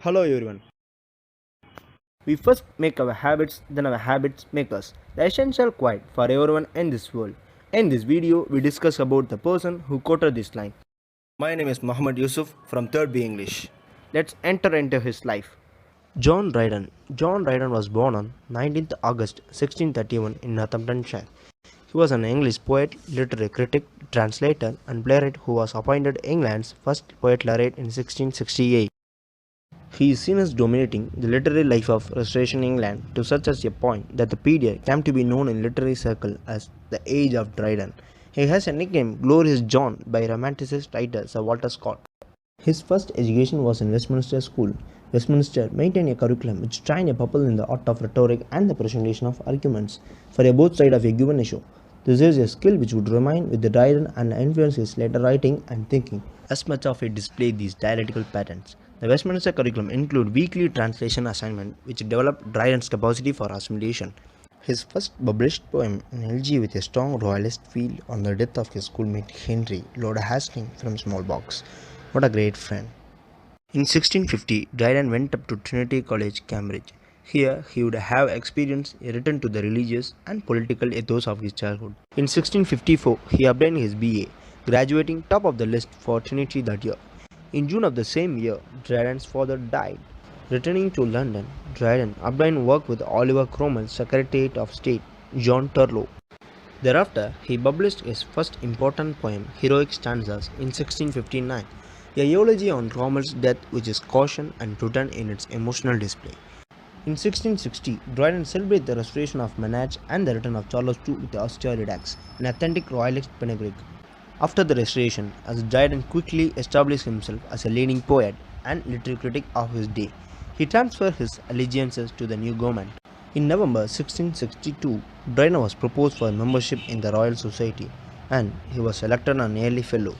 Hello everyone. We first make our habits, then our habits make us. The essential quote for everyone in this world. In this video, we discuss about the person who quoted this line. My name is MOHAMED YUSUF from 3rd B English. Let's enter into his life. John Dryden. John Dryden was born on 19th August 1631 in Northamptonshire. He was an English poet, literary critic, translator, and playwright who was appointed England's first poet laureate in 1668. He is seen as dominating the literary life of Restoration England to such a point that the period came to be known in literary circles as the Age of Dryden. He has a nickname Glorious John by Romanticist writer Sir Walter Scott. His first education was in Westminster School. Westminster maintained a curriculum which trained a pupil in the art of rhetoric and the presentation of arguments for both sides of a given issue. This is a skill which would remain with the Dryden and influence his later writing and thinking. As much of it displayed these dialectical patterns. The Westminster curriculum included weekly translation assignment which developed Dryden's capacity for assimilation. His first published poem, an elegy with a strong royalist feel on the death of his schoolmate Henry, Lord Hastings from smallpox. What a great friend. In 1650, Dryden went up to Trinity College, Cambridge. Here, he would have experienced a return to the religious and political ethos of his childhood. In 1654, he obtained his BA, graduating top of the list for Trinity that year. In June of the same year, Dryden's father died. Returning to London, Dryden obtained work with Oliver Cromwell's Secretary of State, John Turlough. Thereafter, he published his first important poem, Heroic Stanzas, in 1659, a eulogy on Cromwell's death which is caution and prudent in its emotional display. In 1660, Dryden celebrated the restoration of Menage and the return of Charles II with the austere redux, an authentic royalist panegyric. After the restoration, as Dryden quickly established himself as a leading poet and literary critic of his day, he transferred his allegiances to the new government. In November 1662, Dryden was proposed for membership in the Royal Society, and he was elected an early fellow.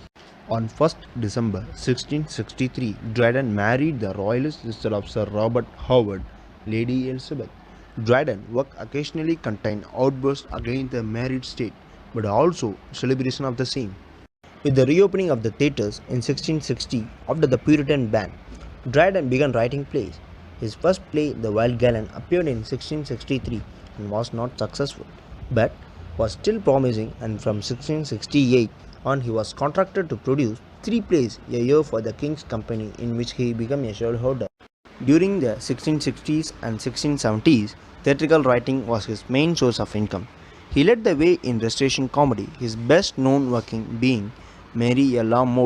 On 1st December 1663, Dryden married the royalist sister of Sir Robert Howard, Lady Elizabeth. Dryden's work occasionally contained outbursts against the married state, but also celebration of the same. With the reopening of the theatres in 1660 after the Puritan ban, Dryden began writing plays. His first play, The Wild Gallon, appeared in 1663 and was not successful, but was still promising, and from 1668 on he was contracted to produce 3 plays a year for the King's Company, in which he became a shareholder. During the 1660s and 1670s, theatrical writing was his main source of income. He led the way in Restoration comedy, his best known working being Mary a La Mode